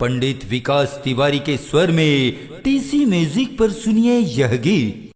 पंडित विकास तिवारी के स्वर में टीसी म्यूजिक पर सुनिए यह गीत।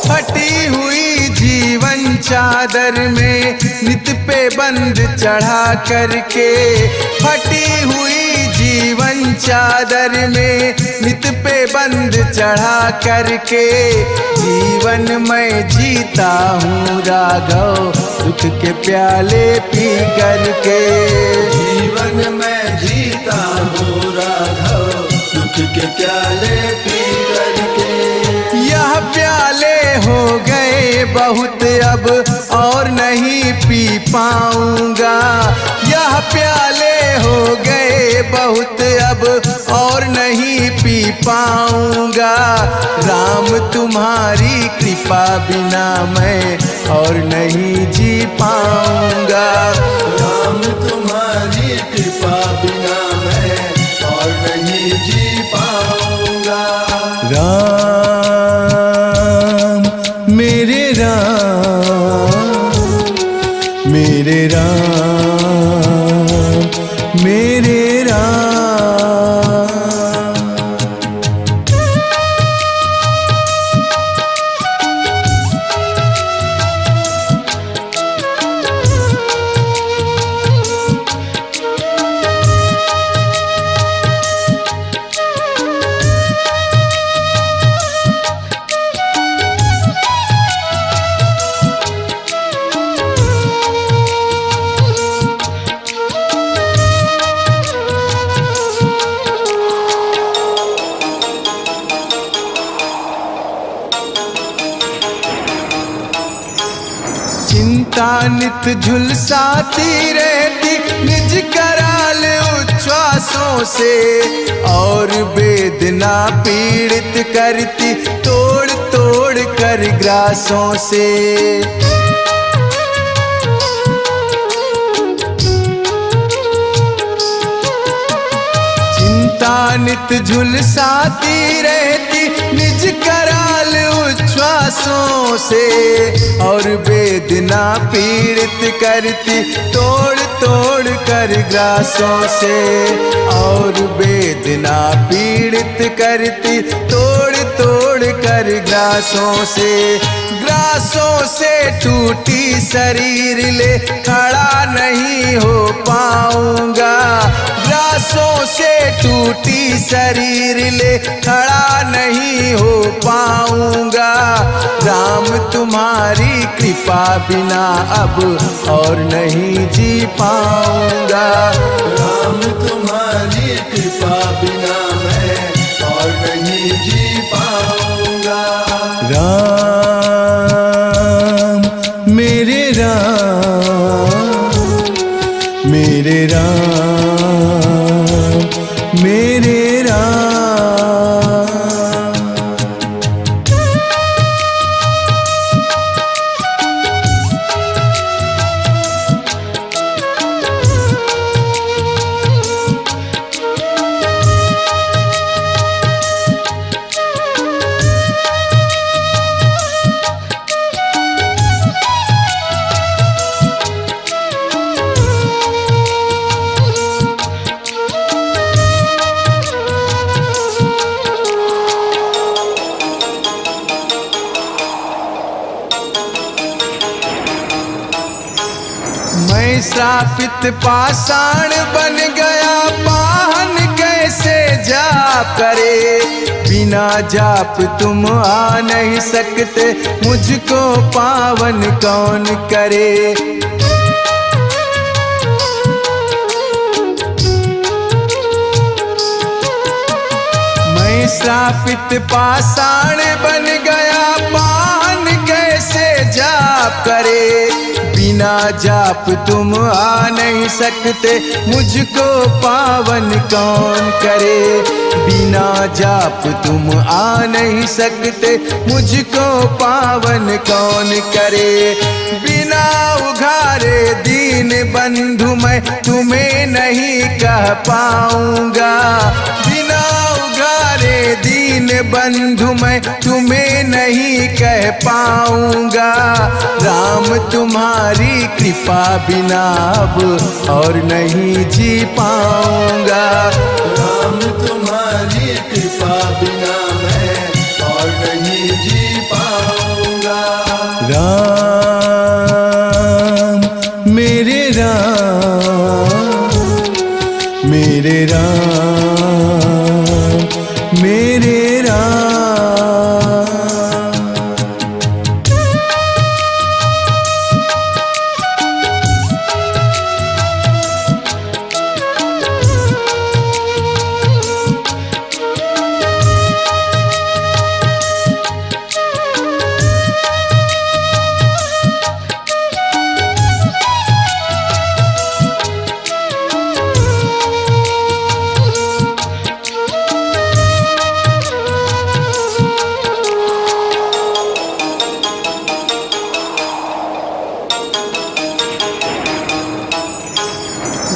फटी हुई जीवन चादर में नित पे बंद चढ़ा करके, फटी हुई जीवन चादर में नित पे बंद चढ़ा करके, जीवन मैं जीता हूँ राघव दुख के प्याले पी करके। जीवन में जीता हूँ राघव दुख के प्याले पी करके। यह प्याले हो गए बहुत अब और नहीं पी पाऊंगा, यह प्याले हो गए बहुत अब और नहीं पी पाऊंगा। राम तुम्हारी कृपा बिना मैं और नहीं जी पाऊंगा। राम तुम्हारी कृपा बिना मैं और नहीं जी पाऊंगा। मेरे राम मेरे राम। चिंता नित झुलसाती रहती निज कराल उच्छ्वासों से, और वेदना पीड़ित करती तोड़ तोड़ कर ग्रासों से। चिंता नित झुलसाती रहती निज कराल उच्छ्वासों से, और वेदना पीड़ित करती तोड़ तोड़ कर ग्रासों से, और वेदना पीड़ित करती तोड़ तोड़ कर ग्रासों से। ग्रासों से टूटी शरीर ले खड़ा नहीं हो पाऊंगा, ग्रासों से टूटी शरीर ले खड़ा नहीं हो पाऊंगा। राम तुम्हारी कृपा बिना अब और नहीं जी पाऊंगा। राम तुम्हारी कृपा बिना मैं और नहीं जी पाऊंगा। मेरे राम मेरे राम। मैं श्रापित पाषाण बन गया, पाहन कैसे जाप करे। बिना जाप तुम आ नहीं सकते, मुझको पावन कौन करे। मैं श्रापित पाषाण बन गया, पाहन कैसे जाप करे। बिना जाप तुम आ नहीं सकते, मुझको पावन कौन करे। बिना जाप तुम आ नहीं सकते, मुझको पावन कौन करे। बिना उघारे दीन बंधु मैं तुम्हें नहीं कह पाऊंगा। बिना उगारे दीन बंधु मैं तुम्हें नहीं कह पाऊंगा। राम तुम्हारी कृपा बिना अब और नहीं जी पाऊंगा। राम तुम्हारी कृपा बिना मैं और नहीं जी पाऊंगा। राम मेरे राम मेरे राम मेरे राम।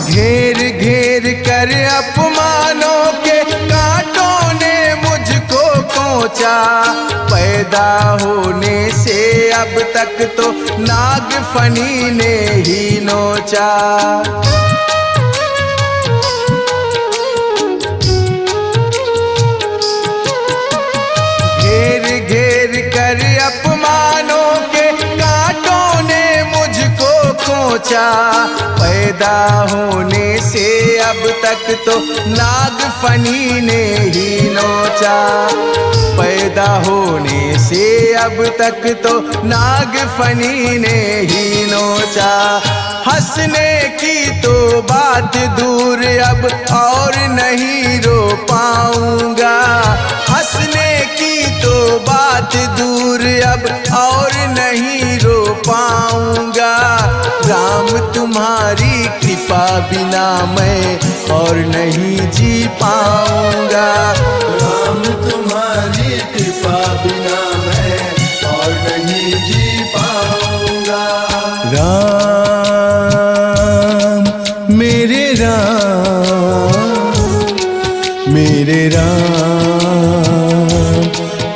घेर घेर कर अपमानों के कांटों ने मुझको कोंचा। पैदा होने से अब तक तो नागफनी ने ही नोचा। घेर घेर कर अपमानों के कांटों ने मुझको कोंचा। पैदा होने से अब तक तो नागफनी ने ही नोचा। पैदा होने से अब तक तो नागफनी ने ही नोचा। हंसने की तो बात दूर अब और नहीं रो पाऊंगा। हंसने की तो बात दूर अब और नहीं रो पाऊंगा। राम तुम्हारी कृपा बिना मैं और नहीं जी पाऊंगा। राम तुम्हारी कृपा बिना मैं और नहीं जी पाऊंगा। राम मेरे राम मेरे राम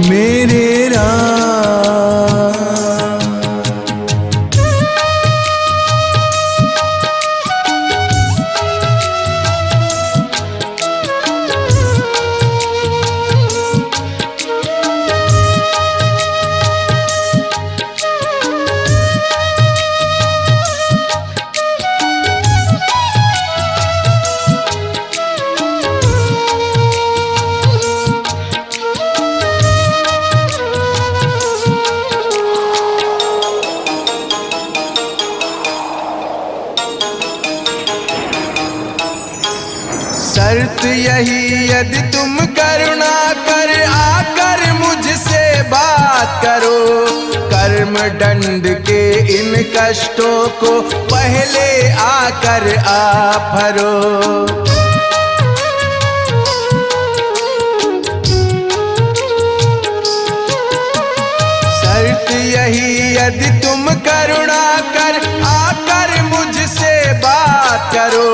मेरे राम। शर्त यही यदि तुम करुणा कर आकर मुझसे बात करो। कर्म दंड के इन कष्टों को पहले आकर आप हरो। शर्त यही यदि तुम करुणा कर आकर मुझसे बात करो।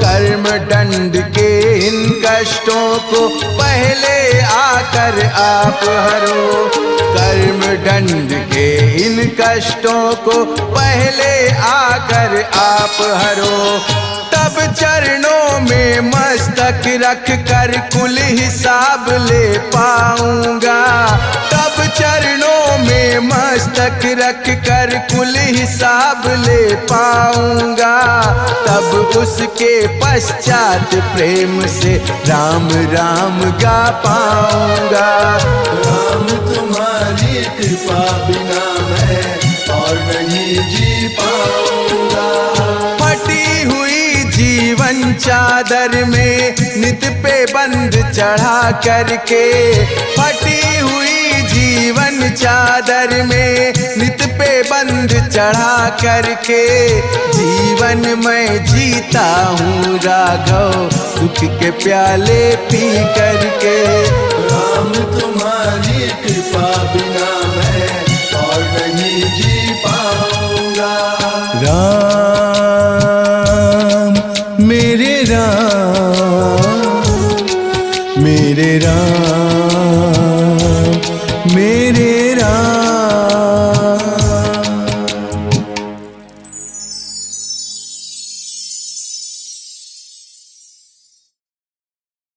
कर्म दंड के इन कष्टों को पहले आकर आप हरो। कर्म दंड के इन कष्टों को पहले आकर आप हरो। तब चरणों में मस्तक रख कर कुल हिसाब ले पाऊंगा। तब चरणों में मस्तक रख कर कुल हिसाब ले पाऊंगा। तब उसके पश्चात प्रेम से राम राम गा पाऊंगा। राम तुम्हारी कृपा बिना मैं और नहीं जी पाऊंगा। फटी हुई जीवन चादर में नित पे बंद चढ़ा करके। फटी हुई जीवन चादर में नित पे बंद चढ़ा करके। जीवन में जीता हूँ राघव दुख के प्याले पी करके। राम तुम्हारी कृपा बिना मैं और नहीं जी पाऊंगा। राम मेरे राम मेरे